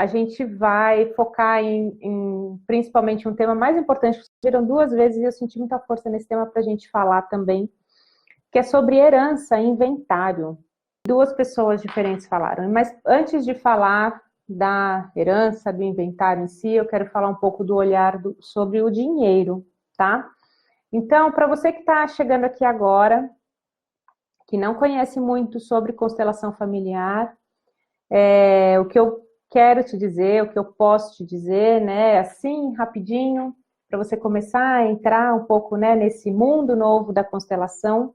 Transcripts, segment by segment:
a gente vai focar principalmente um tema mais importante, que viram 2 vezes e eu senti muita força nesse tema para a gente falar também, que é sobre herança e inventário. 2 pessoas diferentes falaram, mas antes de falar da herança, do inventário em si, eu quero falar um pouco do olhar sobre o dinheiro, tá? Então, para você que está chegando aqui agora, que não conhece muito sobre constelação familiar, o que eu quero te dizer, o que eu posso te dizer, né, assim, rapidinho, para você começar a entrar um pouco, né, nesse mundo novo da constelação,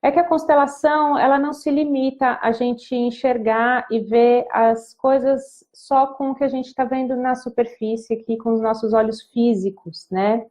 é que a constelação, ela não se limita a gente enxergar e ver as coisas só com o que a gente está vendo na superfície aqui, com os nossos olhos físicos, né?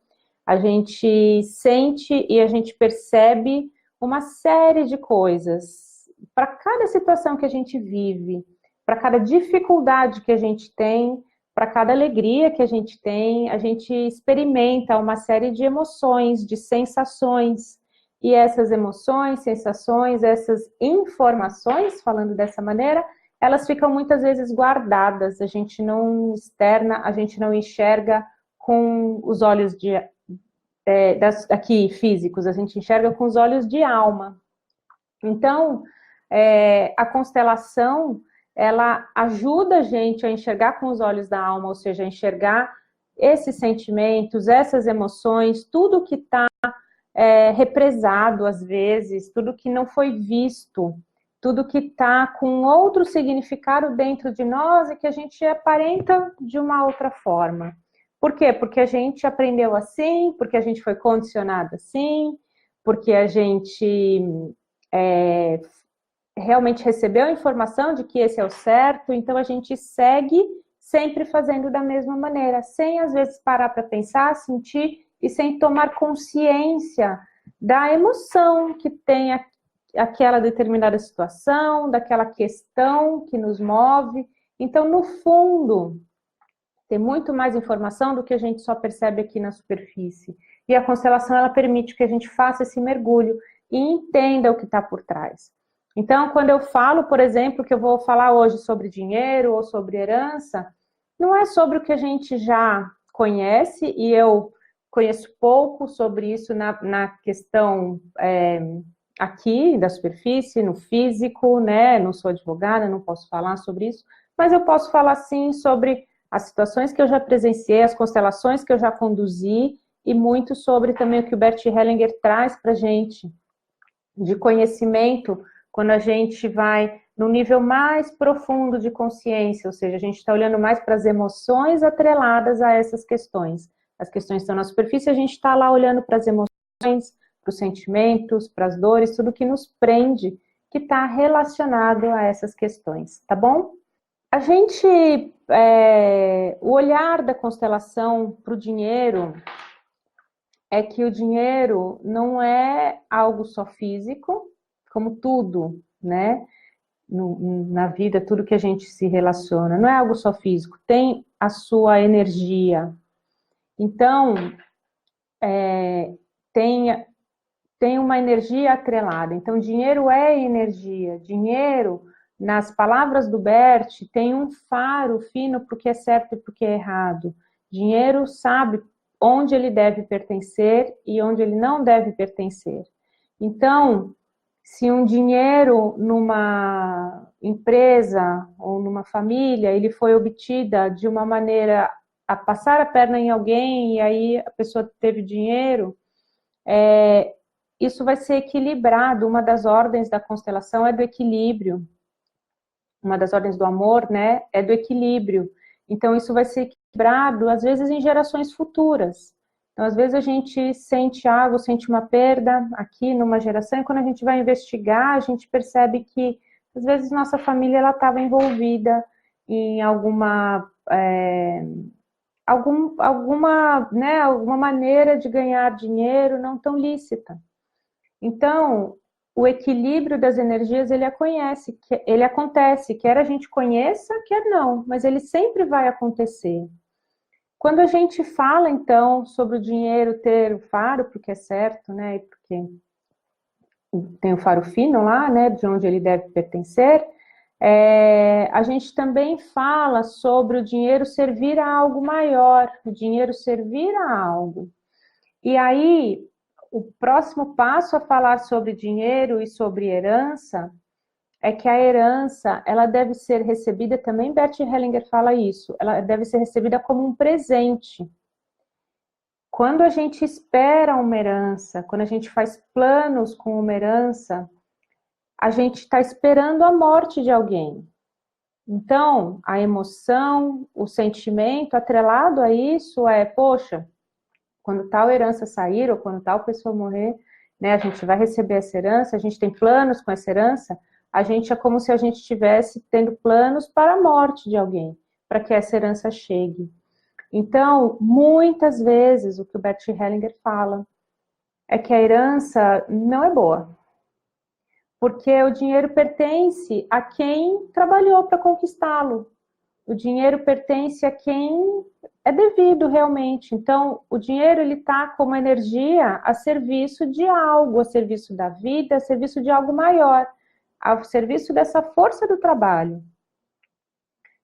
A gente sente e a gente percebe uma série de coisas para cada situação que a gente vive, para cada dificuldade que a gente tem, para cada alegria que a gente experimenta uma série de emoções, de sensações. E essas emoções, sensações, essas informações, falando dessa maneira, elas ficam muitas vezes guardadas, a gente não externa, a gente não enxerga com os olhos aqui físicos, a gente enxerga com os olhos de alma. Então, a constelação, ela ajuda a gente a enxergar com os olhos da alma, ou seja, a enxergar esses sentimentos, essas emoções, tudo que está represado às vezes, tudo que não foi visto, tudo que está com outro significado dentro de nós e que a gente aparenta de uma outra forma. Por quê? Porque a gente aprendeu assim, porque a gente foi condicionado assim, porque a gente realmente recebeu a informação de que esse é o certo, então a gente segue sempre fazendo da mesma maneira, sem às vezes parar para pensar, sentir e sem tomar consciência da emoção que tem aquela determinada situação, daquela questão que nos move. Então, no fundo, tem muito mais informação do que a gente só percebe aqui na superfície. E a constelação, ela permite que a gente faça esse mergulho e entenda o que está por trás. Então, quando eu falo, por exemplo, que eu vou falar hoje sobre dinheiro ou sobre herança, não é sobre o que a gente já conhece, e eu conheço pouco sobre isso na questão aqui da superfície, no físico, né? Não sou advogada, não posso falar sobre isso, mas eu posso falar sim sobre as situações que eu já presenciei, as constelações que eu já conduzi e muito sobre também o que o Bert Hellinger traz para a gente de conhecimento quando a gente vai no nível mais profundo de consciência, ou seja, a gente está olhando mais para as emoções atreladas a essas questões. As questões estão na superfície, a gente está lá olhando para as emoções, para os sentimentos, para as dores, tudo que nos prende, que está relacionado a essas questões, tá bom? A gente, o olhar da constelação para o dinheiro é que o dinheiro não é algo só físico, como tudo, né? Na vida, tudo que a gente se relaciona, não é algo só físico, tem a sua energia. Então, tem uma energia atrelada. Então, dinheiro é energia. Dinheiro, nas palavras do Bert, tem um faro fino para o que é certo e para o que é errado. Dinheiro sabe onde ele deve pertencer e onde ele não deve pertencer. Então, se um dinheiro numa empresa ou numa família, ele foi obtida de uma maneira a passar a perna em alguém e aí a pessoa teve dinheiro, isso vai ser equilibrado. Uma das ordens da constelação é do equilíbrio. Uma das ordens do amor, né, é do equilíbrio. Então, isso vai ser equilibrado, às vezes, em gerações futuras. Então, às vezes, a gente sente algo, sente uma perda aqui numa geração, e quando a gente vai investigar, a gente percebe que, às vezes, nossa família estava envolvida em alguma maneira de ganhar dinheiro não tão lícita. Então, o equilíbrio das energias, ele acontece, quer a gente conheça, quer não, mas ele sempre vai acontecer. Quando a gente fala, então, sobre o dinheiro ter o faro, porque é certo, né, porque tem o faro fino lá, né, de onde ele deve pertencer, A gente também fala sobre o dinheiro servir a algo maior, o dinheiro servir a algo. E aí, o próximo passo a falar sobre dinheiro e sobre herança é que a herança, ela deve ser recebida, também Bert Hellinger fala isso, ela deve ser recebida como um presente. Quando a gente espera uma herança, quando a gente faz planos com uma herança, a gente está esperando a morte de alguém. Então, a emoção, o sentimento atrelado a isso é, poxa, quando tal herança sair ou quando tal pessoa morrer, né, a gente vai receber essa herança, a gente tem planos com essa herança, a gente é como se a gente estivesse tendo planos para a morte de alguém, para que essa herança chegue. Então, muitas vezes, o que o Bert Hellinger fala é que a herança não é boa, porque o dinheiro pertence a quem trabalhou para conquistá-lo. O dinheiro pertence a quem é devido realmente. Então, o dinheiro ele está como energia a serviço de algo, a serviço da vida, a serviço de algo maior, a serviço dessa força do trabalho.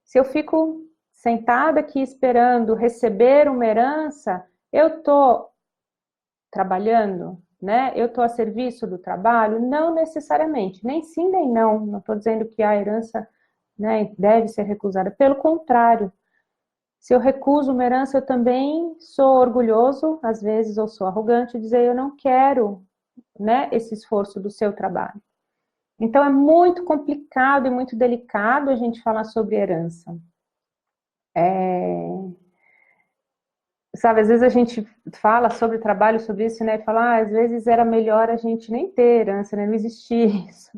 Se eu fico sentada aqui esperando receber uma herança, eu estou trabalhando, né? Eu estou a serviço do trabalho? Não necessariamente, nem sim nem não. Não estou dizendo que a herança, né, deve ser recusada. Pelo contrário, se eu recuso uma herança, eu também sou orgulhoso, às vezes, ou sou arrogante, dizer eu não quero, né, esse esforço do seu trabalho. Então, é muito complicado e muito delicado a gente falar sobre herança. Sabe, às vezes a gente fala sobre trabalho, sobre isso, né, e fala, às vezes era melhor a gente nem ter herança, né, não existir isso,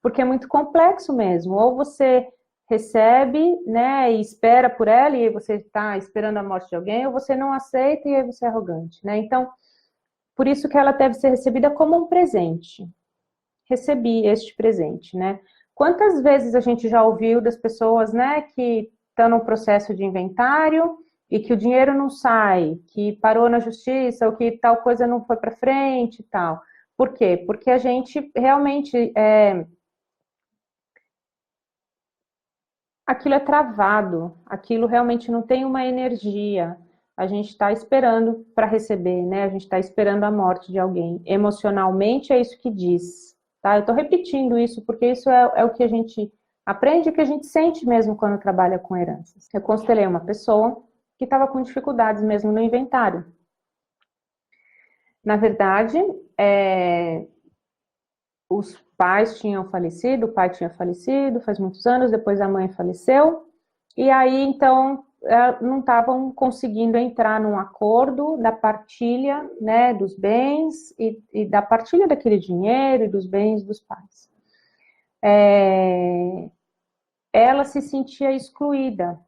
porque é muito complexo mesmo. Ou você recebe, né, e espera por ela, e aí você está esperando a morte de alguém, ou você não aceita e aí você é arrogante, né? Então, por isso que ela deve ser recebida como um presente. Recebi este presente, né? Quantas vezes a gente já ouviu das pessoas, né, que estão no processo de inventário e que o dinheiro não sai, que parou na justiça, ou que tal coisa não foi para frente e tal. Por quê? Porque a gente realmente aquilo é travado, aquilo realmente não tem uma energia. A gente está esperando para receber, né? A gente está esperando a morte de alguém. Emocionalmente é isso que diz, tá? Eu estou repetindo isso porque isso é o que a gente aprende, o que a gente sente mesmo quando trabalha com heranças. Eu constelei uma pessoa que estava com dificuldades mesmo no inventário. Na verdade, os pais tinham falecido, o pai tinha falecido faz muitos anos, depois a mãe faleceu, e aí então não estavam conseguindo entrar num acordo da partilha, né, dos bens e da partilha daquele dinheiro e dos bens dos pais. Ela se sentia excluída.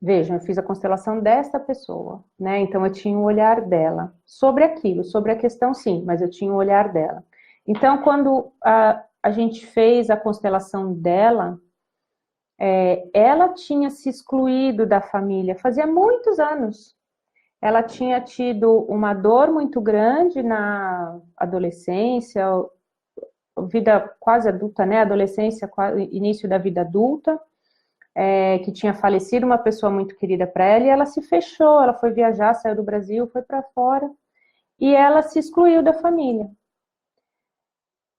Vejam, eu fiz a constelação desta pessoa, né? Então eu tinha o olhar dela sobre aquilo, sobre a questão sim, mas eu tinha o olhar dela. Então quando a gente fez a constelação dela, ela tinha se excluído da família fazia muitos anos. Ela tinha tido uma dor muito grande na adolescência, vida quase adulta, né? Adolescência, início da vida adulta. Que tinha falecido uma pessoa muito querida para ela, e ela se fechou, ela foi viajar, saiu do Brasil, foi para fora, e ela se excluiu da família.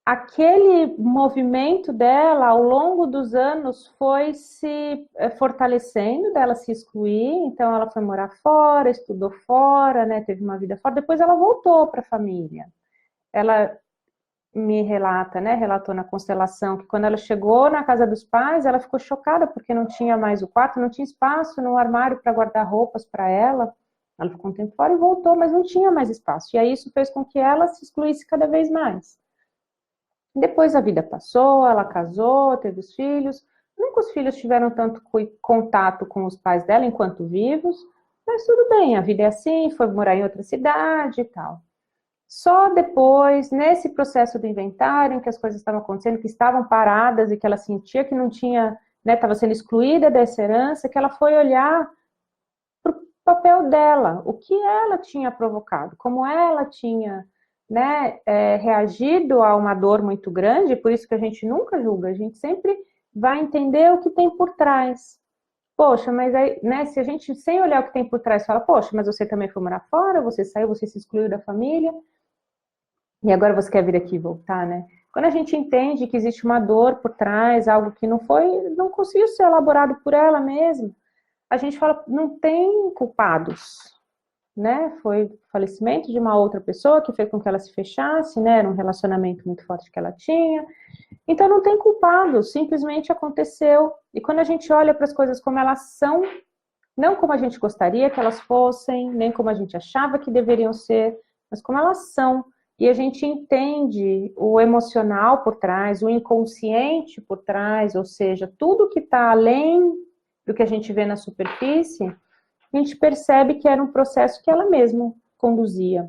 Aquele movimento dela, ao longo dos anos, foi se fortalecendo, dela se excluir, então ela foi morar fora, estudou fora, né, teve uma vida fora, depois ela voltou para a família. Ela me relata, né, relatou na constelação que quando ela chegou na casa dos pais, ela ficou chocada porque não tinha mais o quarto, não tinha espaço no armário para guardar roupas para ela. Ela ficou um tempo fora e voltou, mas não tinha mais espaço. E aí isso fez com que ela se excluísse cada vez mais. Depois a vida passou, ela casou, teve os filhos. Nunca os filhos tiveram tanto contato com os pais dela enquanto vivos, mas tudo bem, a vida é assim, foi morar em outra cidade e tal. Só depois, nesse processo do inventário, em que as coisas estavam acontecendo, que estavam paradas e que ela sentia que não tinha, né, estava sendo excluída dessa herança, que ela foi olhar para o papel dela, o que ela tinha provocado, como ela tinha, né, reagido a uma dor muito grande, por isso que a gente nunca julga, a gente sempre vai entender o que tem por trás. Poxa, mas aí, né, se a gente, sem olhar o que tem por trás, fala, poxa, mas você também foi morar fora, você saiu, você se excluiu da família, e agora você quer vir aqui e voltar, né? Quando a gente entende que existe uma dor por trás, algo que não conseguiu ser elaborado por ela mesma, a gente fala, não tem culpados, né? Foi o falecimento de uma outra pessoa que fez com que ela se fechasse, né? Era um relacionamento muito forte que ela tinha. Então não tem culpados, simplesmente aconteceu. E quando a gente olha para as coisas como elas são, não como a gente gostaria que elas fossem, nem como a gente achava que deveriam ser, mas como elas são. E a gente entende o emocional por trás, o inconsciente por trás, ou seja, tudo que está além do que a gente vê na superfície, a gente percebe que era um processo que ela mesma conduzia.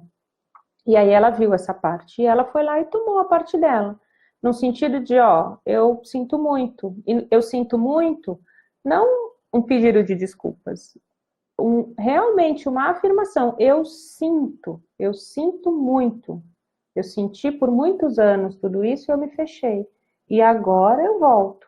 E aí ela viu essa parte, e ela foi lá e tomou a parte dela. No sentido de, ó, eu sinto muito. E eu sinto muito, não um pedido de desculpas, realmente uma afirmação. Eu sinto muito. Eu senti por muitos anos tudo isso e eu me fechei. E agora eu volto.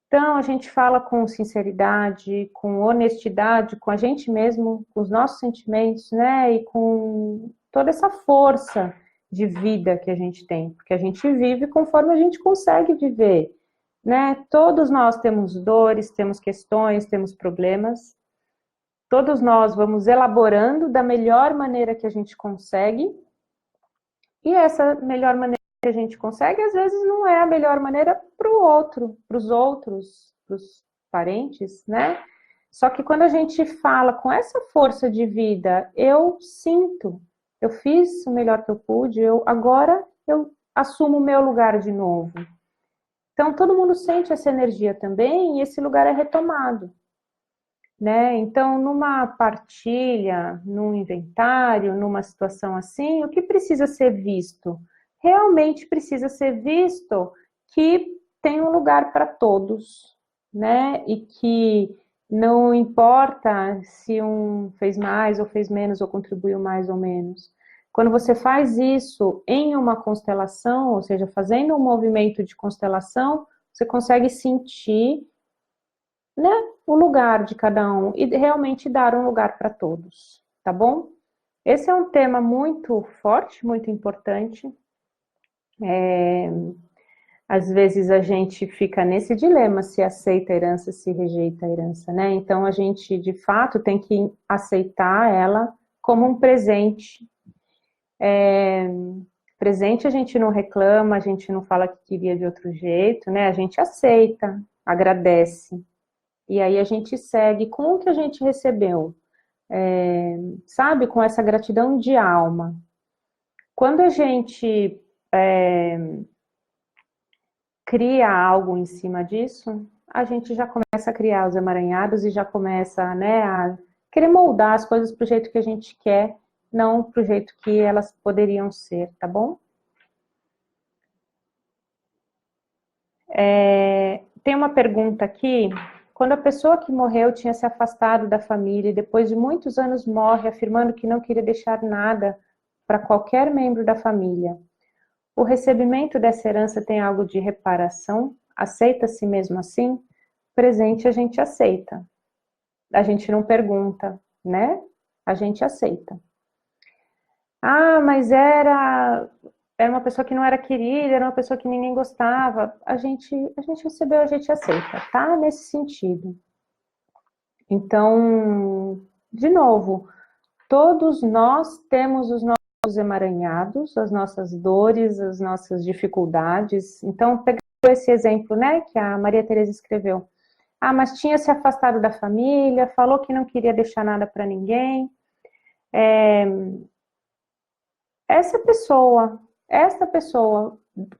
Então, a gente fala com sinceridade, com honestidade, com a gente mesmo, com os nossos sentimentos, né? E com toda essa força de vida que a gente tem. Porque a gente vive conforme a gente consegue viver, né? Todos nós temos dores, temos questões, temos problemas. Todos nós vamos elaborando da melhor maneira que a gente consegue. E essa melhor maneira que a gente consegue, às vezes não é a melhor maneira para o outro, para os outros, para os parentes, né? Só que quando a gente fala com essa força de vida, eu sinto, eu fiz o melhor que eu pude, agora eu assumo o meu lugar de novo. Então todo mundo sente essa energia também e esse lugar é retomado. Né? Então, numa partilha, num inventário, numa situação assim, o que precisa ser visto? Realmente precisa ser visto que tem um lugar para todos, né? E que não importa se um fez mais ou fez menos, ou contribuiu mais ou menos. Quando você faz isso em uma constelação, ou seja, fazendo um movimento de constelação, você consegue sentir, né, o lugar de cada um e realmente dar um lugar para todos, tá bom? Esse é um tema muito forte, muito importante. Às vezes a gente fica nesse dilema, se aceita a herança, se rejeita a herança, né? Então a gente, de fato, tem que aceitar ela como um presente. Presente a gente não reclama, a gente não fala que queria de outro jeito, né? A gente aceita, agradece. E aí a gente segue com o que a gente recebeu, sabe? Com essa gratidão de alma. Quando a gente cria algo em cima disso, a gente já começa a criar os emaranhados e já começa, né, a querer moldar as coisas para o jeito que a gente quer, não para o jeito que elas poderiam ser, tá bom? Tem uma pergunta aqui. Quando a pessoa que morreu tinha se afastado da família e depois de muitos anos morre afirmando que não queria deixar nada para qualquer membro da família, o recebimento dessa herança tem algo de reparação? Aceita-se mesmo assim? Presente a gente aceita. A gente não pergunta, né? A gente aceita. Ah, mas era uma pessoa que não era querida, era uma pessoa que ninguém gostava. A gente recebeu, a gente aceita, tá? Nesse sentido. Então, de novo, todos nós temos os nossos emaranhados, as nossas dores, as nossas dificuldades. Então, pegando esse exemplo, né, que a Maria Teresa escreveu. Ah, mas tinha se afastado da família, falou que não queria deixar nada para ninguém. Essa pessoa,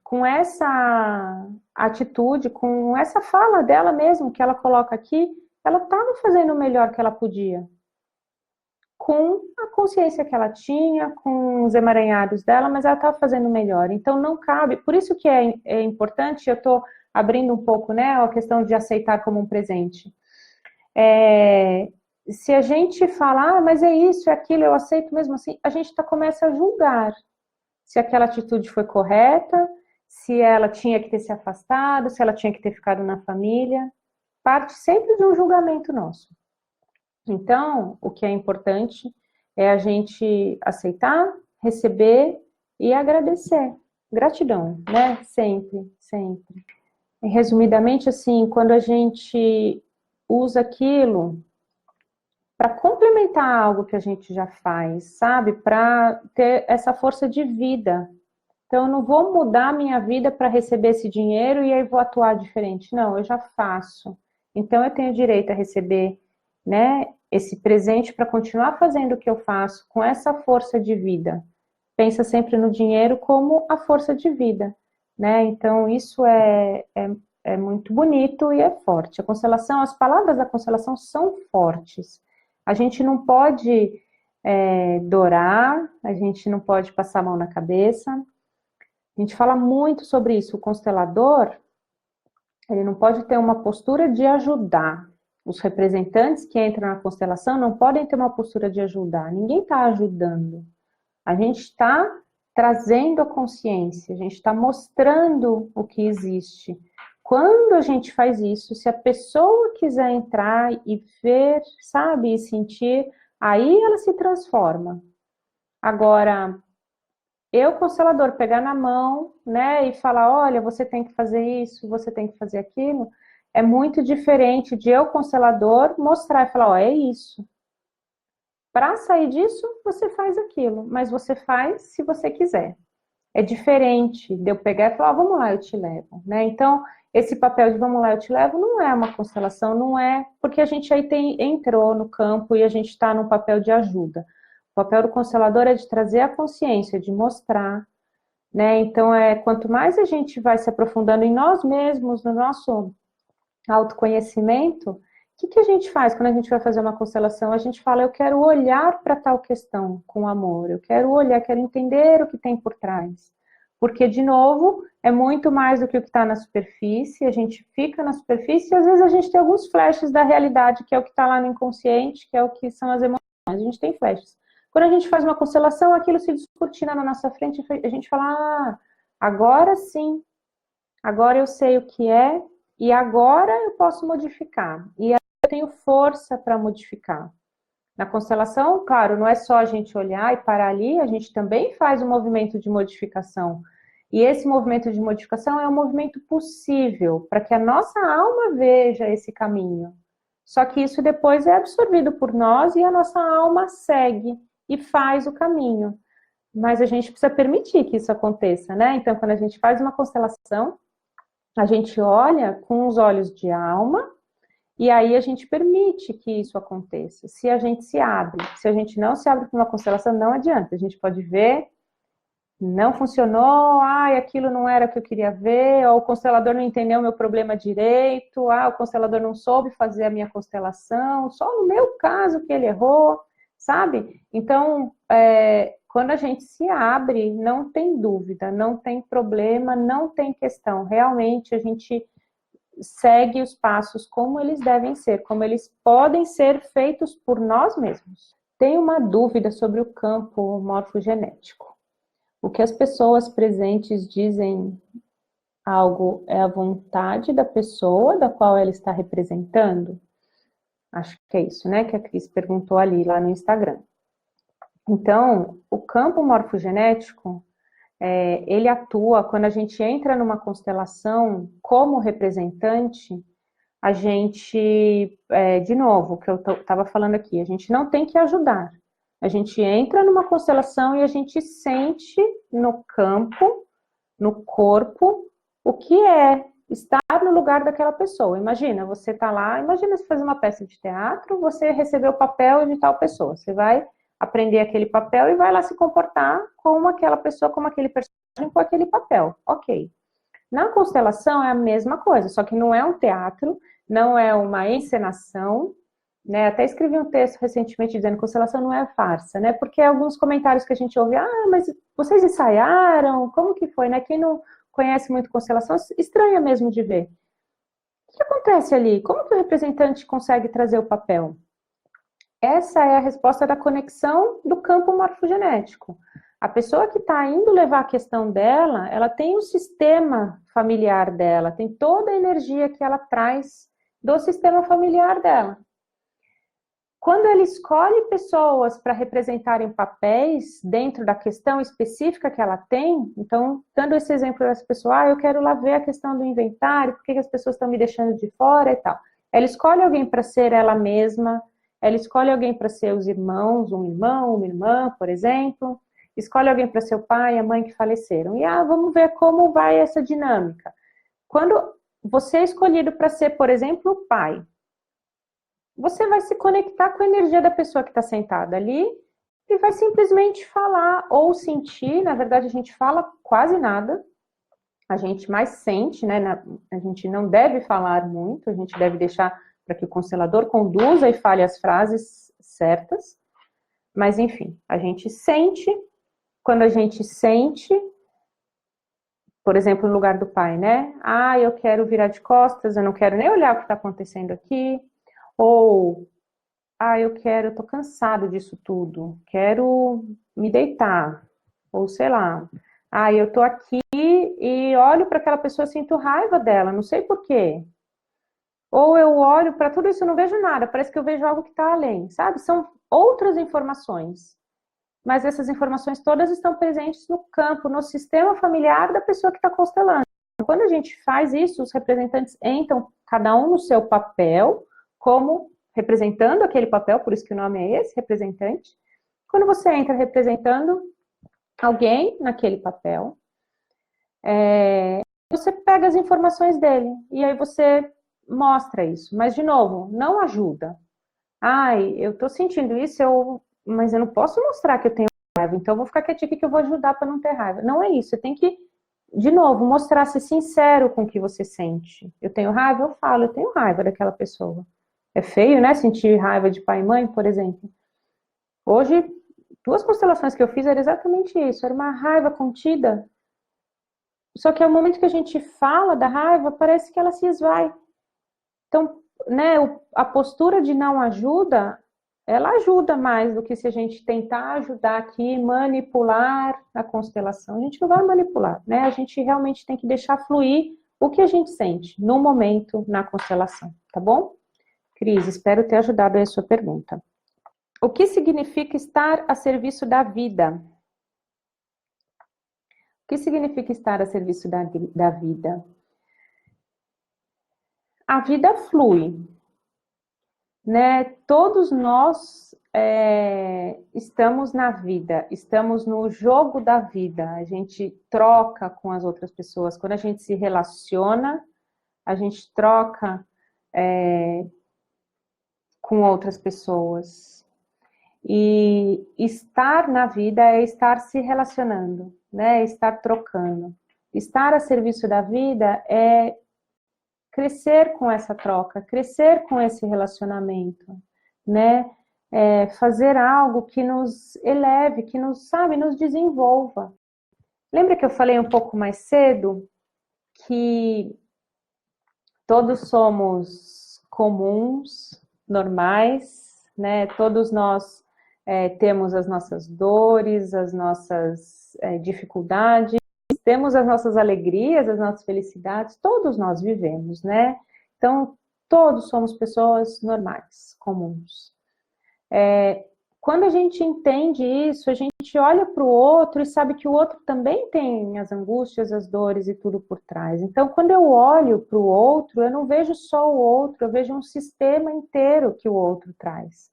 com essa atitude, com essa fala dela mesmo, que ela coloca aqui, ela estava fazendo o melhor que ela podia. Com a consciência que ela tinha, com os emaranhados dela, mas ela estava fazendo o melhor. Então não cabe, por isso que é importante, eu estou abrindo um pouco, né, a questão de aceitar como um presente. Se a gente falar, mas é isso, é aquilo, eu aceito mesmo assim, a gente começa a julgar se aquela atitude foi correta, se ela tinha que ter se afastado, se ela tinha que ter ficado na família. Parte sempre de um julgamento nosso. Então, o que é importante é a gente aceitar, receber e agradecer. Gratidão, né? Sempre, sempre. E, resumidamente, assim, quando a gente usa aquilo para complementar algo que a gente já faz, sabe? Para ter essa força de vida. Então, eu não vou mudar a minha vida para receber esse dinheiro e aí vou atuar diferente. Não, eu já faço. Então, eu tenho direito a receber, né, esse presente para continuar fazendo o que eu faço com essa força de vida. Pensa sempre no dinheiro como a força de vida, né? Então, isso é muito bonito e é forte. A constelação, as palavras da constelação são fortes. A gente não pode dourar, a gente não pode passar a mão na cabeça. A gente fala muito sobre isso. O constelador, ele não pode ter uma postura de ajudar. Os representantes que entram na constelação não podem ter uma postura de ajudar. Ninguém está ajudando. A gente está trazendo a consciência, a gente está mostrando o que existe. Quando a gente faz isso, se a pessoa quiser entrar e ver, sabe, e sentir, aí ela se transforma. Agora, eu, constelador, pegar na mão, né, e falar, olha, você tem que fazer isso, você tem que fazer aquilo, é muito diferente de eu, constelador, mostrar e falar, ó, é isso. Para sair disso, você faz aquilo, mas você faz se você quiser. É diferente de eu pegar e falar, vamos lá, eu te levo, né? Então, esse papel de vamos lá, eu te levo, não é uma constelação, não é, porque a gente aí entrou no campo e a gente está num papel de ajuda. O papel do constelador é de trazer a consciência, de mostrar, né? Então, quanto mais a gente vai se aprofundando em nós mesmos, no nosso autoconhecimento, o que a gente faz quando a gente vai fazer uma constelação? A gente fala, eu quero olhar para tal questão com amor, eu quero olhar, quero entender o que tem por trás. Porque, de novo, é muito mais do que o que está na superfície, a gente fica na superfície e às vezes a gente tem alguns flashes da realidade, que é o que está lá no inconsciente, que é o que são as emoções, a gente tem flashes. Quando a gente faz uma constelação, aquilo se descortina na nossa frente, a gente fala, ah, agora sim, agora eu sei o que é, e agora eu posso modificar. E eu tenho força para modificar. Na constelação, claro, não é só a gente olhar e parar ali, a gente também faz um movimento de modificação. E esse movimento de modificação é um movimento possível para que a nossa alma veja esse caminho. Só que isso depois é absorvido por nós e a nossa alma segue e faz o caminho. Mas a gente precisa permitir que isso aconteça, né? Então, quando a gente faz uma constelação, a gente olha com os olhos de alma e aí a gente permite que isso aconteça. Se a gente se abre, se a gente não se abre para uma constelação, não adianta. A gente pode ver, não funcionou, aquilo não era o que eu queria ver, ou o constelador não entendeu o meu problema direito, o constelador não soube fazer a minha constelação, só no meu caso que ele errou, sabe? Então, quando a gente se abre, não tem dúvida, não tem problema, não tem questão. Realmente, a gente segue os passos como eles devem ser, como eles podem ser feitos por nós mesmos. Tenho uma dúvida sobre o campo morfogenético. O que as pessoas presentes dizem algo é a vontade da pessoa da qual ela está representando? Acho que é isso, né, que a Cris perguntou ali, lá no Instagram. Então, o campo morfogenético, ele atua, quando a gente entra numa constelação como representante, a gente, de novo, o que eu estava falando aqui, a gente não tem que ajudar. A gente entra numa constelação e a gente sente no campo, no corpo, o que é estar no lugar daquela pessoa. Imagina, você está lá, imagina você fazer uma peça de teatro, você recebeu o papel de tal pessoa. Você vai aprender aquele papel e vai lá se comportar como aquela pessoa, como aquele personagem com aquele papel. Ok. Na constelação é a mesma coisa, só que não é um teatro, não é uma encenação, né? Até escrevi um texto recentemente dizendo que constelação não é farsa, né? Porque alguns comentários que a gente ouve, mas vocês ensaiaram? Como que foi, né? Quem não conhece muito constelação, estranha mesmo de ver. O que acontece ali? Como que o representante consegue trazer o papel? Essa é a resposta da conexão do campo morfogenético. A pessoa que está indo levar a questão dela, ela tem o sistema familiar dela, tem toda a energia que ela traz do sistema familiar dela. Quando ela escolhe pessoas para representarem papéis dentro da questão específica que ela tem, então, dando esse exemplo dessa pessoa, eu quero lá ver a questão do inventário, por que as pessoas estão me deixando de fora e tal. Ela escolhe alguém para ser ela mesma, ela escolhe alguém para ser os irmãos, um irmão, uma irmã, por exemplo, escolhe alguém para ser o pai e a mãe que faleceram. E vamos ver como vai essa dinâmica. Quando você é escolhido para ser, por exemplo, o pai, você vai se conectar com a energia da pessoa que está sentada ali e vai simplesmente falar ou sentir. Na verdade, a gente fala quase nada, a gente mais sente, né? A gente não deve falar muito, a gente deve deixar para que o constelador conduza e fale as frases certas. Mas, enfim, a gente sente. Quando a gente sente, por exemplo, no lugar do pai, né? Eu quero virar de costas, eu não quero nem olhar o que está acontecendo aqui. Ou, eu tô cansado disso tudo, quero me deitar. Ou, sei lá, eu tô aqui e olho para aquela pessoa e sinto raiva dela, não sei por quê. Ou eu olho para tudo isso e não vejo nada, parece que eu vejo algo que está além, sabe? São outras informações. Mas essas informações todas estão presentes no campo, no sistema familiar da pessoa que está constelando. Quando a gente faz isso, os representantes entram, cada um no seu papel, como representando aquele papel, por isso que o nome é esse, representante. Quando você entra representando alguém naquele papel, você pega as informações dele, e aí você mostra isso. Mas, de novo, não ajuda. Eu tô sentindo isso, mas eu não posso mostrar que eu tenho raiva, então eu vou ficar quietinha que eu vou ajudar para não ter raiva. Não é isso, você tem que, de novo, mostrar, ser sincero com o que você sente. Eu tenho raiva, eu falo, eu tenho raiva daquela pessoa. É feio, né, sentir raiva de pai e mãe, por exemplo. Hoje, 2 constelações que eu fiz era exatamente isso, era uma raiva contida. Só que ao momento que a gente fala da raiva, parece que ela se esvai. Então, né, a postura de não ajuda, ela ajuda mais do que se a gente tentar ajudar aqui, manipular a constelação. A gente não vai manipular, né? A gente realmente tem que deixar fluir o que a gente sente no momento na constelação, tá bom? Cris, espero ter ajudado aí a sua pergunta. O que significa estar a serviço da vida? O que significa estar a serviço da vida? A vida flui, né? Todos nós estamos na vida, estamos no jogo da vida, a gente troca com as outras pessoas. Quando a gente se relaciona, a gente troca com outras pessoas. E estar na vida é estar se relacionando, né? É estar trocando. Estar a serviço da vida é crescer com essa troca, crescer com esse relacionamento, né? Fazer algo que nos eleve, que nos desenvolva. Lembra que eu falei um pouco mais cedo que todos somos comuns, normais, né? Todos nós temos as nossas dores, as nossas dificuldades, temos as nossas alegrias, as nossas felicidades, todos nós vivemos, né? Então, todos somos pessoas normais, comuns. Quando a gente entende isso, a gente olha para o outro e sabe que o outro também tem as angústias, as dores e tudo por trás. Então, quando eu olho para o outro, eu não vejo só o outro, eu vejo um sistema inteiro que o outro traz.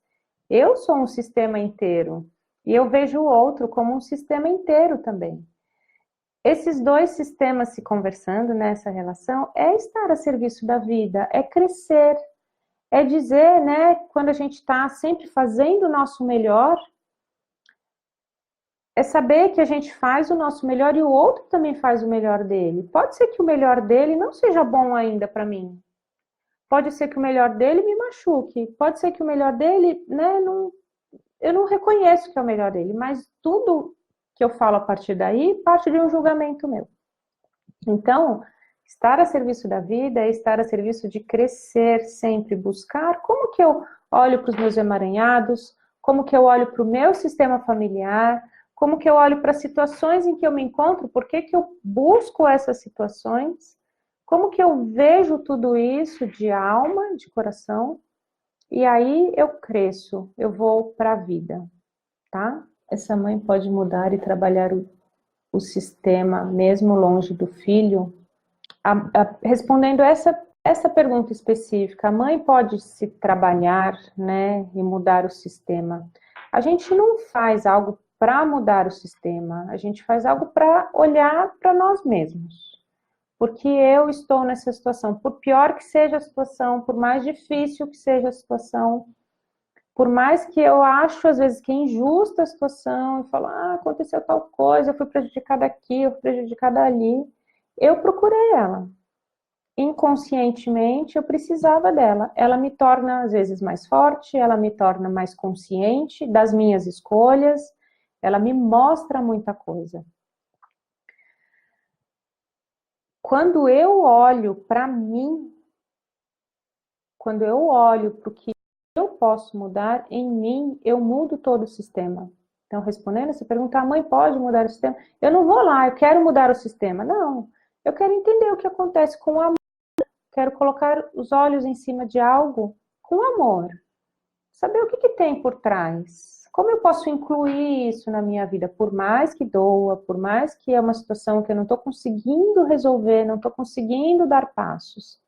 Eu sou um sistema inteiro e eu vejo o outro como um sistema inteiro também. Esses 2 sistemas se conversando nessa relação é estar a serviço da vida, é crescer. É dizer, né, quando a gente está sempre fazendo o nosso melhor, é saber que a gente faz o nosso melhor e o outro também faz o melhor dele. Pode ser que o melhor dele não seja bom ainda para mim. Pode ser que o melhor dele me machuque. Pode ser que o melhor dele, né, eu não reconheço que é o melhor dele, mas tudo que eu falo a partir daí parte de um julgamento meu. Então, estar a serviço da vida é estar a serviço de crescer sempre, buscar como que eu olho para os meus emaranhados, como que eu olho para o meu sistema familiar, como que eu olho para as situações em que eu me encontro, por que que eu busco essas situações, como que eu vejo tudo isso de alma, de coração, e aí eu cresço, eu vou para a vida, tá? Essa mãe pode mudar e trabalhar o sistema, mesmo longe do filho? Respondendo essa pergunta específica, a mãe pode se trabalhar, né, e mudar o sistema. A gente não faz algo para mudar o sistema, a gente faz algo para olhar para nós mesmos. Porque eu estou nessa situação, por pior que seja a situação, por mais difícil que seja a situação, por mais que eu acho, às vezes, que é injusta a situação, eu falo, aconteceu tal coisa, eu fui prejudicada aqui, eu fui prejudicada ali, eu procurei ela. Inconscientemente, eu precisava dela. Ela me torna, às vezes, mais forte, ela me torna mais consciente das minhas escolhas, ela me mostra muita coisa. Quando eu olho para mim, quando eu olho para o que eu posso mudar em mim, eu mudo todo o sistema. Então, respondendo essa pergunta, a mãe pode mudar o sistema? Eu não vou lá, eu quero mudar o sistema. Não, eu quero entender o que acontece com o amor. Quero colocar os olhos em cima de algo com amor. Saber o que tem por trás. Como eu posso incluir isso na minha vida? Por mais que doa, por mais que é uma situação que eu não estou conseguindo resolver, não estou conseguindo dar passos.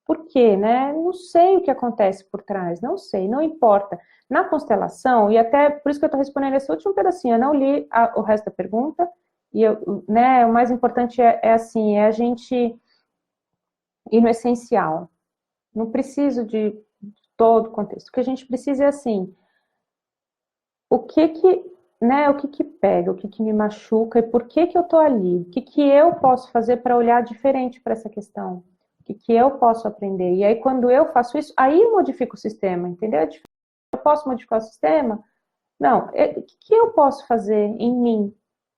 Por quê, né? Não sei o que acontece por trás, não sei, não importa. Na constelação, e até por isso que eu estou respondendo esse último pedacinho, eu não li o resto da pergunta, e né, o mais importante é assim, é a gente ir no essencial. Não preciso de todo o contexto. O que a gente precisa é assim, o que pega, o que me machuca e por que eu tô ali? O que eu posso fazer para olhar diferente para essa questão? O que eu posso aprender? E aí, quando eu faço isso, aí eu modifico o sistema, entendeu? Eu posso modificar o sistema? Não, o que eu posso fazer em mim?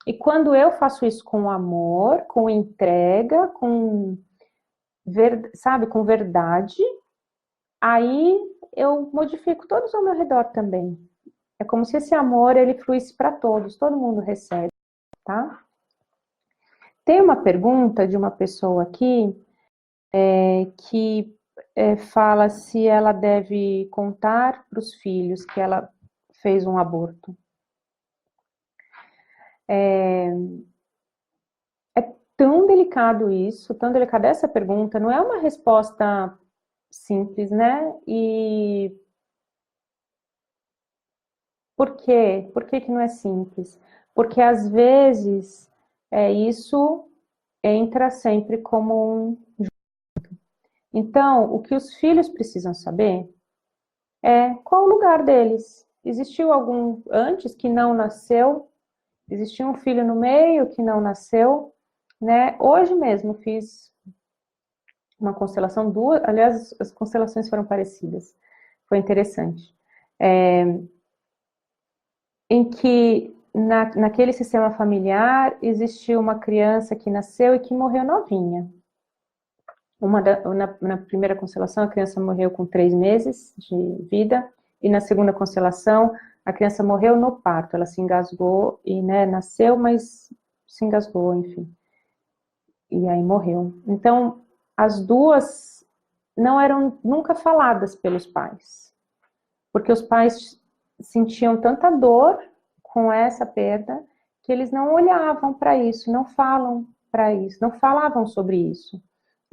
E quando eu faço isso com amor, com entrega, sabe, com verdade, aí eu modifico todos ao meu redor também. É como se esse amor, ele fluísse para todos, todo mundo recebe, tá? Tem uma pergunta de uma pessoa aqui, que fala se ela deve contar para os filhos que ela fez um aborto. É tão delicado isso, tão delicada essa pergunta, não é uma resposta simples, né? E por quê? Por que que não é simples? Porque às vezes isso entra sempre como um... Então, o que os filhos precisam saber é qual o lugar deles. Existiu algum antes que não nasceu? Existiu um filho no meio que não nasceu? Né? Hoje mesmo fiz uma constelação, aliás, as constelações foram parecidas. Foi interessante. Em que naquele sistema familiar existiu uma criança que nasceu e que morreu novinha. Na primeira constelação, a criança morreu com 3 meses de vida, e na segunda constelação, a criança morreu no parto. Ela se engasgou e, né, nasceu, mas se engasgou, enfim. E aí morreu. Então, as duas não eram nunca faladas pelos pais, porque os pais sentiam tanta dor com essa perda que eles não olhavam para isso, não falam para isso, não falavam sobre isso.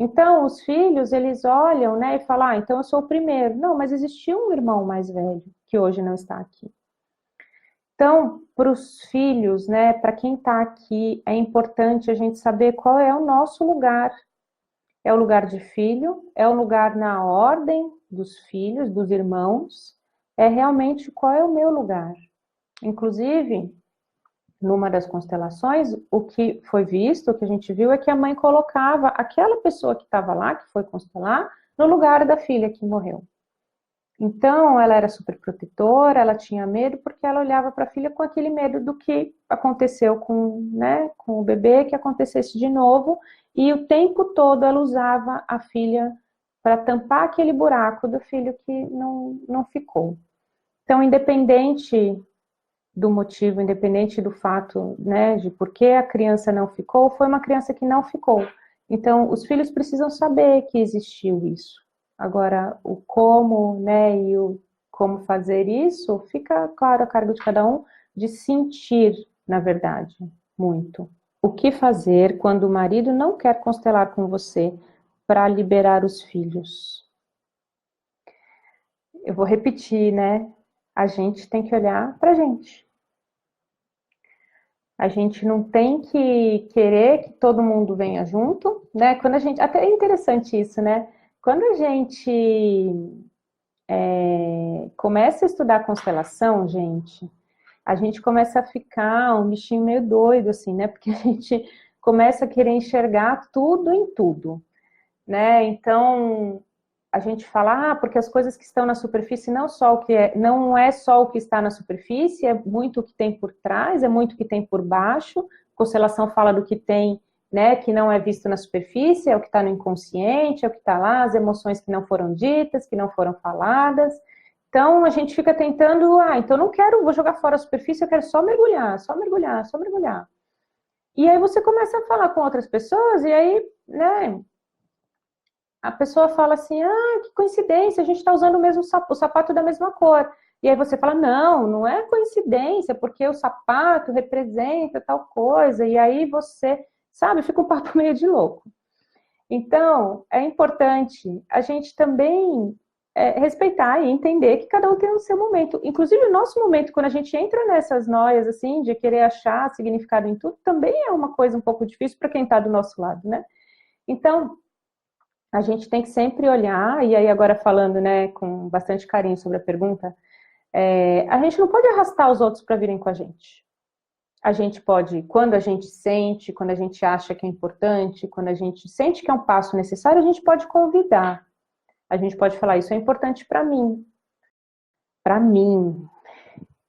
Então, os filhos, eles olham, né, e falam, então eu sou o primeiro. Não, mas existia um irmão mais velho, que hoje não está aqui. Então, para os filhos, né, para quem está aqui, é importante a gente saber qual é o nosso lugar. É o lugar de filho, é o lugar na ordem dos filhos, dos irmãos, é realmente qual é o meu lugar. Inclusive, numa das constelações, o que foi visto, o que a gente viu, é que a mãe colocava aquela pessoa que estava lá, que foi constelar, no lugar da filha que morreu. Então, ela era super protetora, ela tinha medo, porque ela olhava para a filha com aquele medo do que aconteceu né, com o bebê, que acontecesse de novo, e o tempo todo ela usava a filha para tampar aquele buraco do filho que não ficou. Então, independente do motivo, independente do fato, né, de por que a criança não ficou, foi uma criança que não ficou. Então, os filhos precisam saber que existiu isso. Agora, o como, né, e o como fazer isso, fica, claro, a cargo de cada um, de sentir, na verdade, muito. O que fazer quando o marido não quer constelar com você para liberar os filhos? Eu vou repetir, né? A gente tem que olhar para a gente. A gente não tem que querer que todo mundo venha junto, né? Quando a gente, até é interessante isso, né? Quando a gente começa a estudar constelação, a gente começa a ficar um bichinho meio doido, assim, né? Porque a gente começa a querer enxergar tudo em tudo, né? Então, a gente fala, porque as coisas que estão na superfície não é só o que está na superfície, é muito o que tem por trás, é muito o que tem por baixo. Constelação fala do que tem, né, que não é visto na superfície, é o que está no inconsciente, é o que está lá, as emoções que não foram ditas, que não foram faladas. Então, a gente fica tentando, então não quero, vou jogar fora a superfície, eu quero só mergulhar, só mergulhar, só mergulhar. E aí você começa a falar com outras pessoas, e aí, né, a pessoa fala assim, que coincidência, a gente está usando o sapato da mesma cor. E aí você fala, não é coincidência, porque o sapato representa tal coisa. E aí você, sabe, fica um papo meio de louco. Então, é importante a gente também respeitar e entender que cada um tem o seu momento. Inclusive, o nosso momento, quando a gente entra nessas noias, assim, de querer achar significado em tudo, também é uma coisa um pouco difícil para quem está do nosso lado, né? Então, a gente tem que sempre olhar, e aí agora falando, né, com bastante carinho sobre a pergunta, a gente não pode arrastar os outros para virem com a gente. A gente pode, quando a gente sente, quando a gente acha que é importante, quando a gente sente que é um passo necessário, a gente pode convidar. A gente pode falar, isso é importante para mim. Para mim,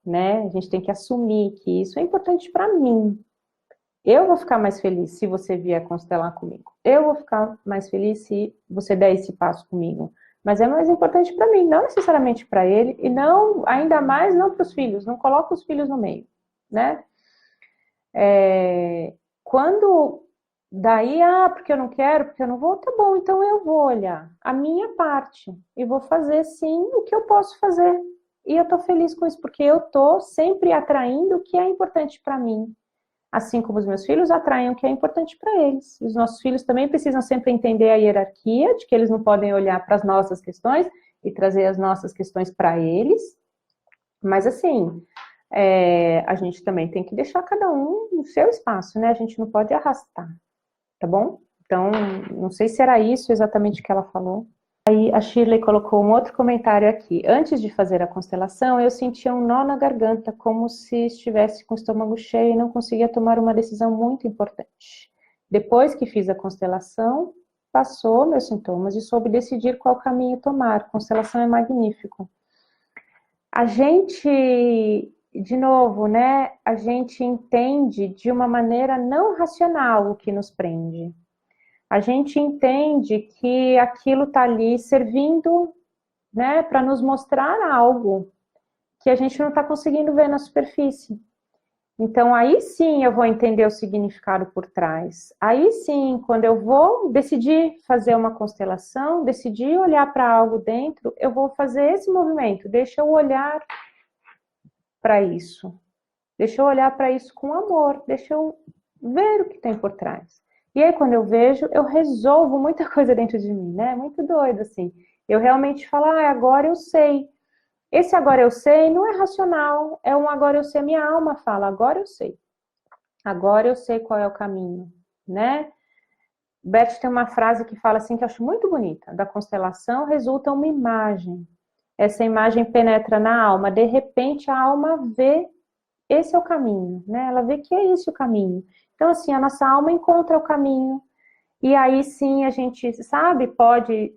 né? A gente tem que assumir que isso é importante para mim. Eu vou ficar mais feliz se você vier constelar comigo. Eu vou ficar mais feliz se você der esse passo comigo. Mas é mais importante para mim, não necessariamente para ele, e não, ainda mais não para os filhos. Não coloca os filhos no meio, né? Quando daí, porque eu não quero, porque eu não vou, tá bom, então eu vou olhar a minha parte e vou fazer sim o que eu posso fazer. E eu tô feliz com isso, porque eu tô sempre atraindo o que é importante para mim. Assim como os meus filhos atraem o que é importante para eles. Os nossos filhos também precisam sempre entender a hierarquia, de que eles não podem olhar para as nossas questões e trazer as nossas questões para eles. Mas assim, a gente também tem que deixar cada um no seu espaço, né? A gente não pode arrastar, tá bom? Então, não sei se era isso exatamente que ela falou. Aí a Shirley colocou um outro comentário aqui. Antes de fazer a constelação, eu sentia um nó na garganta, como se estivesse com o estômago cheio e não conseguia tomar uma decisão muito importante. Depois que fiz a constelação, passou meus sintomas e soube decidir qual caminho tomar. Constelação é magnífico. A gente, de novo, né? A gente entende de uma maneira não racional o que nos prende. A gente entende que aquilo está ali servindo, né, para nos mostrar algo que a gente não está conseguindo ver na superfície. Então, aí sim eu vou entender o significado por trás. Aí sim, quando eu vou decidir fazer uma constelação, decidir olhar para algo dentro, eu vou fazer esse movimento. Deixa eu olhar para isso. Deixa eu olhar para isso com amor. Deixa eu ver o que tem por trás. E aí, quando eu vejo, eu resolvo muita coisa dentro de mim, né? Muito doido, assim. Eu realmente falo, agora eu sei. Esse agora eu sei não é racional, é um agora eu sei. Minha alma fala, agora eu sei. Agora eu sei qual é o caminho, né? Bert tem uma frase que fala assim, que eu acho muito bonita. Da constelação resulta uma imagem. Essa imagem penetra na alma. De repente, a alma vê, esse é o caminho, né? Ela vê que é esse o caminho. Então, assim, a nossa alma encontra o caminho. E aí, sim, a gente, sabe, pode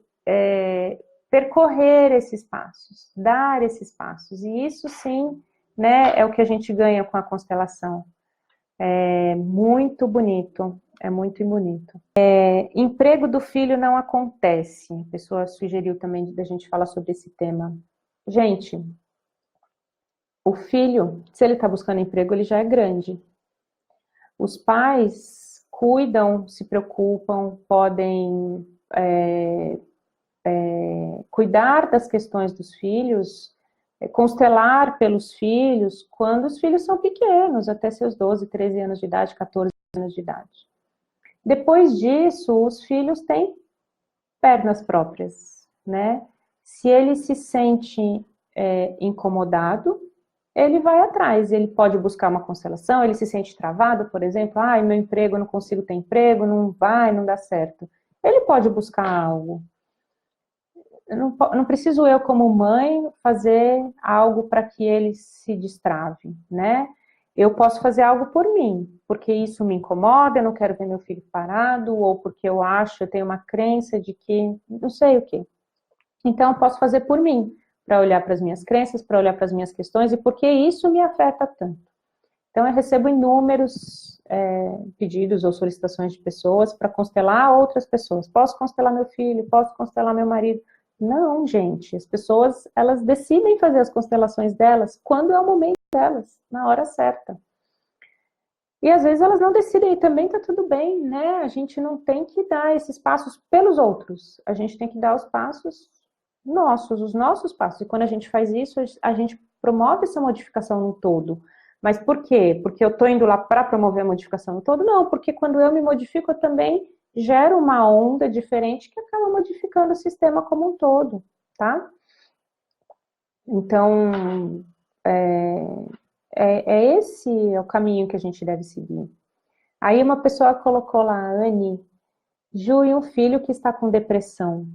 percorrer esses passos, dar esses passos. E isso, sim, né, é o que a gente ganha com a constelação. É muito bonito, é muito bonito. Emprego do filho não acontece. A pessoa sugeriu também da gente falar sobre esse tema. Gente, O filho, se ele está buscando emprego, ele já é grande. Os pais cuidam, se preocupam, podem cuidar das questões dos filhos, constelar pelos filhos, quando os filhos são pequenos, até seus 12, 13 anos de idade, 14 anos de idade. Depois disso, os filhos têm pernas próprias, né? Se ele se sente incomodado, ele vai atrás, ele pode buscar uma constelação, ele se sente travado, por exemplo, meu emprego, eu não consigo ter emprego, não vai, não dá certo. Ele pode buscar algo. Não preciso eu, como mãe, fazer algo para que ele se destrave, né? Eu posso fazer algo por mim, porque isso me incomoda, eu não quero ver meu filho parado, ou porque eu tenho uma crença de que, não sei o quê. Então, eu posso fazer por mim, para olhar para as minhas crenças, para olhar para as minhas questões, e porque isso me afeta tanto. Então, eu recebo inúmeros pedidos ou solicitações de pessoas para constelar outras pessoas. Posso constelar meu filho? Posso constelar meu marido? Não, gente. As pessoas, elas decidem fazer as constelações delas quando é o momento delas, na hora certa. E às vezes elas não decidem e também tá tudo bem, né? A gente não tem que dar esses passos pelos outros. A gente tem que dar os passos nossos, os nossos passos. E quando a gente faz isso, a gente promove essa modificação no todo. Mas por quê? Porque eu estou indo lá para promover a modificação no todo? Não, porque quando eu me modifico, eu também gero uma onda diferente que acaba modificando o sistema como um todo, tá? Então, esse é o caminho que a gente deve seguir. Aí uma pessoa colocou lá, Anne, Ju e um filho que está com depressão.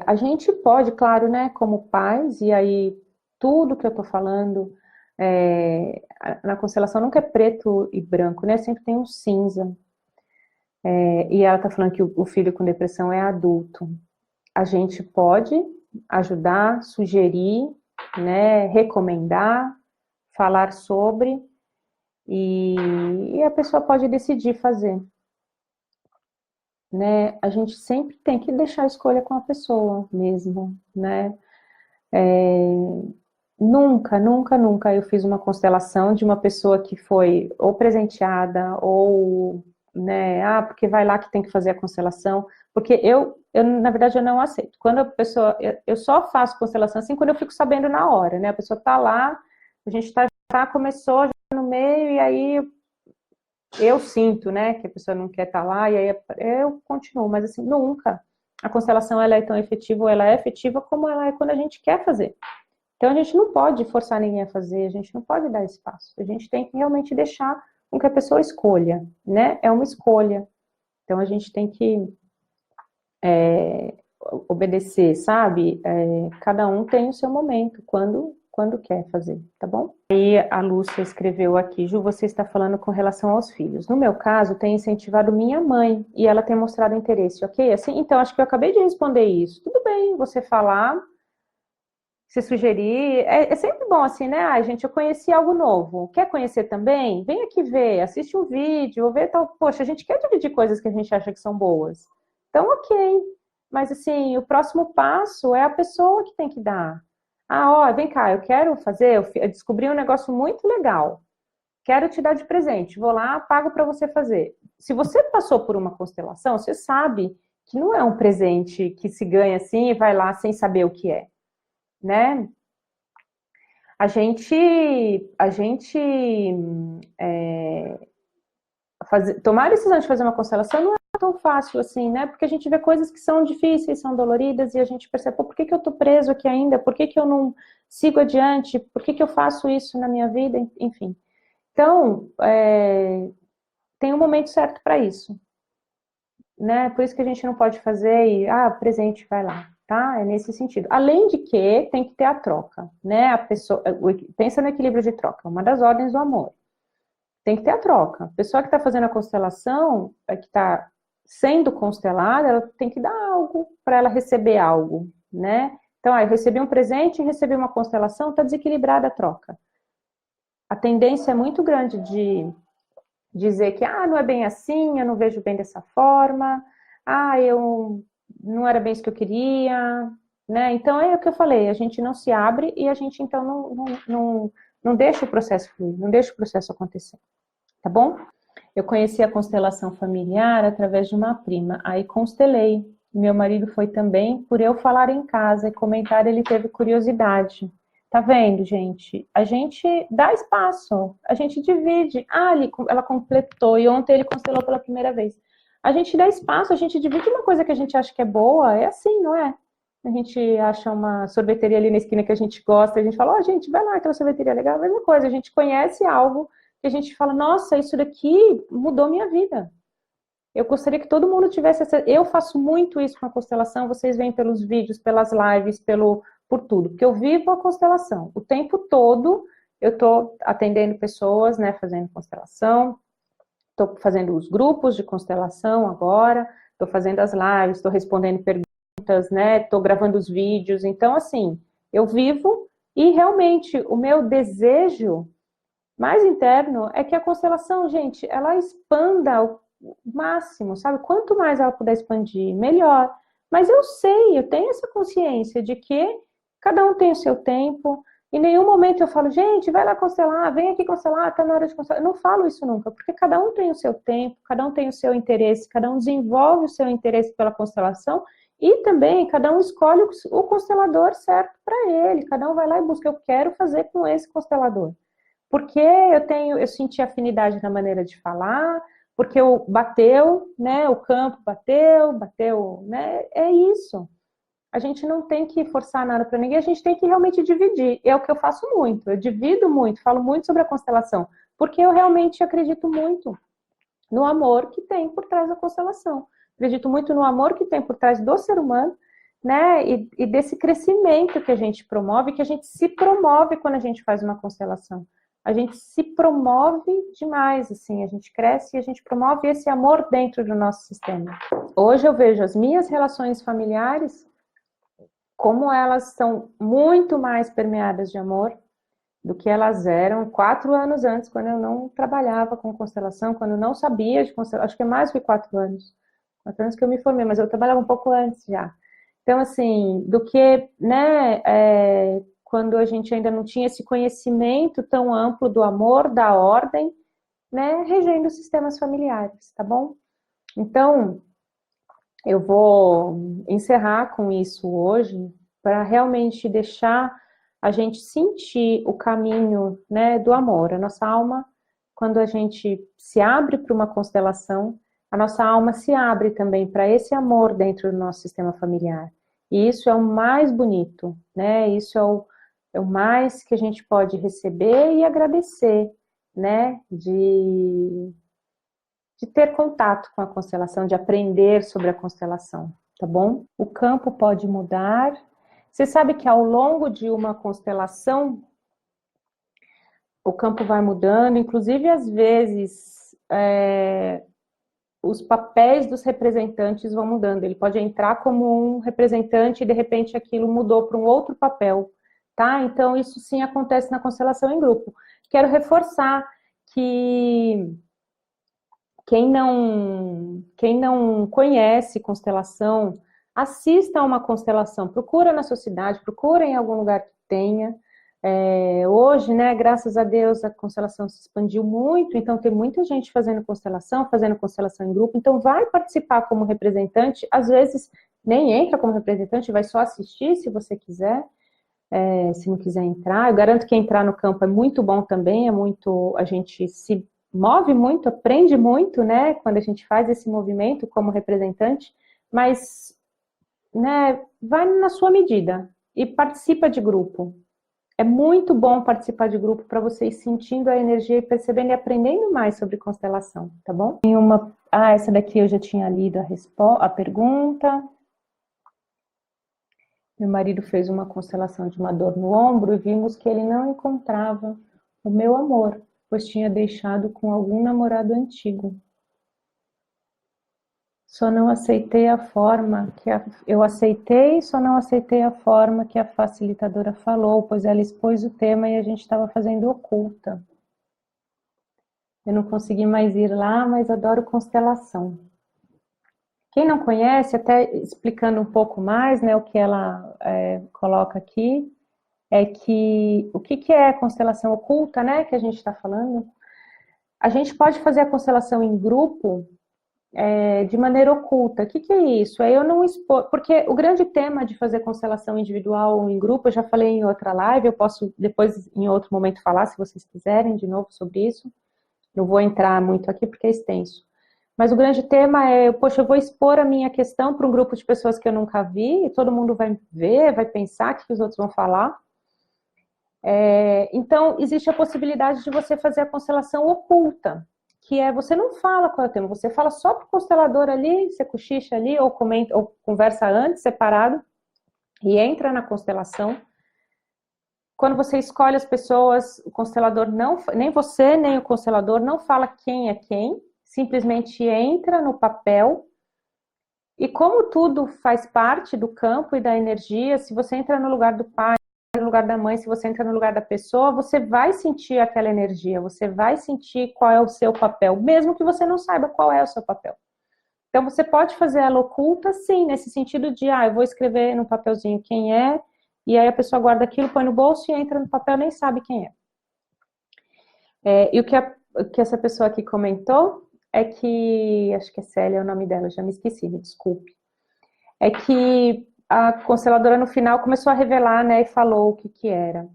A gente pode, claro, né, como pais, e aí tudo que eu tô falando na constelação nunca é preto e branco, né? Sempre tem um cinza. E ela tá falando que o filho com depressão é adulto. A gente pode ajudar, sugerir, né, recomendar, falar sobre, e a pessoa pode decidir fazer. Né? A gente sempre tem que deixar a escolha com a pessoa mesmo, né? Nunca, nunca, nunca eu fiz uma constelação de uma pessoa que foi ou presenteada ou, né, porque vai lá que tem que fazer a constelação, porque na verdade, eu não aceito. Quando a pessoa, eu só faço constelação assim quando eu fico sabendo na hora, né? A pessoa tá lá, a gente começou já no meio e aí eu sinto, né, que a pessoa não quer estar lá e aí eu continuo, mas assim, nunca. A constelação, ela é tão efetiva, ou ela é efetiva como ela é quando a gente quer fazer. Então, a gente não pode forçar ninguém a fazer, a gente não pode dar espaço. A gente tem que realmente deixar com que a pessoa escolha, né? É uma escolha. Então, a gente tem que obedecer, sabe? Cada um tem o seu momento, quando quer fazer, tá bom? Aí a Lúcia escreveu aqui, Ju, você está falando com relação aos filhos. No meu caso, tem incentivado minha mãe e ela tem mostrado interesse, ok? Assim, então, acho que eu acabei de responder isso. Tudo bem você falar, se sugerir, é sempre bom assim, né? Ai, gente, eu conheci algo novo. Quer conhecer também? Vem aqui ver, assiste um vídeo, ou vê tal. Poxa, a gente quer dividir coisas que a gente acha que são boas. Então, ok. Mas assim, o próximo passo é a pessoa que tem que dar. Ó, vem cá, eu quero fazer, eu descobri um negócio muito legal. Quero te dar de presente. Vou lá, pago para você fazer. Se você passou por uma constelação, você sabe que não é um presente que se ganha assim e vai lá sem saber o que é, né? Tomar a decisão de fazer uma constelação não é tão fácil assim, né? Porque a gente vê coisas que são difíceis, são doloridas, e a gente percebe, por que eu tô preso aqui ainda? Por que eu não sigo adiante? Por que eu faço isso na minha vida? Enfim. Então, tem um momento certo para isso, né? Por isso que a gente não pode fazer presente, vai lá, tá? É nesse sentido. Além de que tem que ter a troca, né? A pessoa, pensa no equilíbrio de troca, uma das ordens do amor. Tem que ter a troca. A pessoa que está fazendo a constelação, que está sendo constelada, ela tem que dar algo para ela receber algo, né? Então, eu recebi um presente e recebi uma constelação, está desequilibrada a troca. A tendência é muito grande de dizer que, não é bem assim, eu não vejo bem dessa forma, eu não era bem isso que eu queria, né? Então é o que eu falei, a gente não se abre e a gente então não deixa o processo fluir, não deixa o processo acontecer, tá bom? Eu conheci a constelação familiar através de uma prima, aí constelei. Meu marido foi também, por eu falar em casa e comentar, ele teve curiosidade. Tá vendo, gente? A gente dá espaço, a gente divide. Ah, ela completou, e ontem ele constelou pela primeira vez. A gente dá espaço, a gente divide uma coisa que a gente acha que é boa, é assim, não é? A gente acha uma sorveteria ali na esquina que a gente gosta, a gente fala, ó, gente, vai lá, aquela sorveteria legal, a mesma coisa, a gente conhece algo que a gente fala, nossa, isso daqui mudou minha vida. Eu gostaria que todo mundo tivesse essa... Eu faço muito isso com a constelação, vocês veem pelos vídeos, pelas lives, por tudo, porque eu vivo a constelação. O tempo todo eu estou atendendo pessoas, né, fazendo constelação, estou fazendo os grupos de constelação agora, estou fazendo as lives, estou respondendo perguntas, né, estou gravando os vídeos. Então, assim, eu vivo e realmente o meu desejo mais interno é que a constelação, gente, ela expanda o máximo, sabe? Quanto mais ela puder expandir, melhor. Mas eu sei, eu tenho essa consciência de que cada um tem o seu tempo. Em nenhum momento eu falo, gente, vai lá constelar, vem aqui constelar, tá na hora de constelar. Eu não falo isso nunca, porque cada um tem o seu tempo, cada um tem o seu interesse, cada um desenvolve o seu interesse pela constelação e também cada um escolhe o constelador certo para ele. Cada um vai lá e busca, eu quero fazer com esse constelador. Porque eu senti afinidade na maneira de falar, porque bateu, né? O campo bateu, né? É isso. A gente não tem que forçar nada para ninguém, a gente tem que realmente dividir. É o que eu faço muito, eu divido muito, falo muito sobre a constelação, porque eu realmente acredito muito no amor que tem por trás da constelação. Acredito muito no amor que tem por trás do ser humano, né? E desse crescimento que a gente promove, que a gente se promove quando a gente faz uma constelação. A gente se promove demais, assim, a gente cresce e a gente promove esse amor dentro do nosso sistema. Hoje eu vejo as minhas relações familiares como elas são muito mais permeadas de amor do que elas eram 4 anos antes, quando eu não trabalhava com constelação, quando eu não sabia de constelação, acho que é mais que 4 anos. 4 anos que eu me formei, mas eu trabalhava um pouco antes já. Então, assim, do que, né, quando a gente ainda não tinha esse conhecimento tão amplo do amor, da ordem, né, regendo os sistemas familiares, tá bom? Então, eu vou encerrar com isso hoje, para realmente deixar a gente sentir o caminho, né, do amor. A nossa alma, quando a gente se abre para uma constelação, a nossa alma se abre também para esse amor dentro do nosso sistema familiar. E isso é o mais bonito, né? Isso é o mais que a gente pode receber e agradecer, né? De ter contato com a constelação, de aprender sobre a constelação, tá bom? O campo pode mudar. Você sabe que ao longo de uma constelação, o campo vai mudando, inclusive às vezes os papéis dos representantes vão mudando. Ele pode entrar como um representante e de repente aquilo mudou para um outro papel, tá? Então isso sim acontece na constelação em grupo. Quero reforçar que quem não conhece constelação, assista a uma constelação, procura na sua cidade, procura em algum lugar que tenha. Hoje, né, graças a Deus, a constelação se expandiu muito, então tem muita gente fazendo constelação em grupo, então vai participar como representante, às vezes nem entra como representante, vai só assistir se você quiser, se não quiser entrar. Eu garanto que entrar no campo é muito bom também, a gente se move muito, aprende muito, né, quando a gente faz esse movimento como representante, mas, né, vai na sua medida e participa de grupo. É muito bom participar de grupo para vocês sentindo a energia e percebendo e aprendendo mais sobre constelação, tá bom? Tem essa daqui eu já tinha lido a pergunta. Meu marido fez uma constelação de uma dor no ombro e vimos que ele não encontrava o meu amor, pois tinha deixado com algum namorado antigo. Só não aceitei a forma que eu aceitei, só não aceitei a forma que a facilitadora falou, pois ela expôs o tema e a gente estava fazendo oculta. Eu não consegui mais ir lá, mas adoro constelação. Quem não conhece, até explicando um pouco mais, né, o que ela coloca aqui, é que o que é constelação oculta, né, que a gente está falando? A gente pode fazer a constelação em grupo de maneira oculta. O que é isso? É eu não expor, porque o grande tema de fazer constelação individual ou em grupo, eu já falei em outra live, eu posso depois em outro momento falar, se vocês quiserem, de novo sobre isso. Não vou entrar muito aqui porque é extenso. Mas o grande tema é, poxa, eu vou expor a minha questão para um grupo de pessoas que eu nunca vi, e todo mundo vai ver, vai pensar o que os outros vão falar. Então, existe a possibilidade de você fazer a constelação oculta, que é, você não fala qual é o tema, você fala só para o constelador ali, você cochicha ali, ou comenta, ou conversa antes, separado, e entra na constelação. Quando você escolhe as pessoas, o constelador não, nem você, nem o constelador não fala quem é quem, simplesmente entra no papel, e como tudo faz parte do campo e da energia, se você entra no lugar do pai, no lugar da mãe, se você entra no lugar da pessoa, você vai sentir aquela energia, você vai sentir qual é o seu papel, mesmo que você não saiba qual é o seu papel. Então você pode fazer ela oculta, sim, nesse sentido de, eu vou escrever no papelzinho quem é, e aí a pessoa guarda aquilo, põe no bolso e entra no papel, nem sabe quem é. E o que essa pessoa aqui comentou é que, acho que é Célia é o nome dela, já me esqueci, me desculpe, é que a consteladora no final começou a revelar, né, e falou o que era.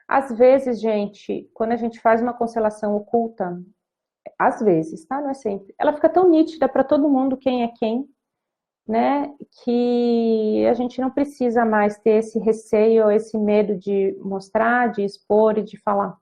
Às vezes, gente, quando a gente faz uma constelação oculta, às vezes, tá? Não é sempre, ela fica tão nítida para todo mundo quem é quem, né, que a gente não precisa mais ter esse receio, esse medo de mostrar, de expor e de falar.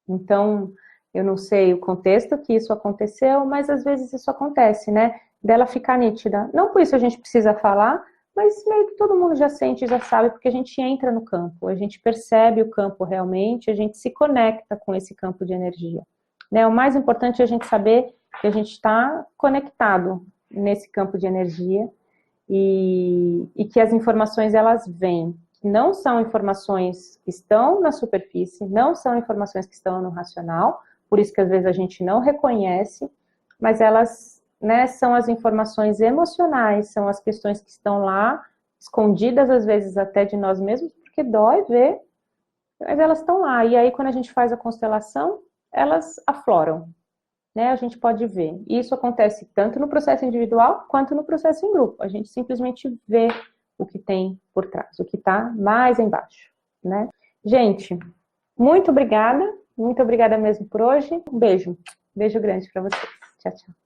Então, eu não sei o contexto que isso aconteceu, mas às vezes isso acontece, né, dela ficar nítida. Não por isso a gente precisa falar, mas meio que todo mundo já sente, já sabe, porque a gente entra no campo, a gente percebe o campo realmente, a gente se conecta com esse campo de energia. Né? O mais importante é a gente saber que a gente está conectado nesse campo de energia e que as informações elas vêm. Não são informações que estão na superfície, não são informações que estão no racional, por isso que às vezes a gente não reconhece, mas elas, né, são as informações emocionais, são as questões que estão lá, escondidas às vezes até de nós mesmos, porque dói ver, mas elas estão lá. E aí quando a gente faz a constelação, elas afloram, né? A gente pode ver. E isso acontece tanto no processo individual quanto no processo em grupo. A gente simplesmente vê o que tem por trás, o que está mais embaixo, né? Gente, muito obrigada mesmo por hoje. Um beijo grande para vocês. Tchau, tchau.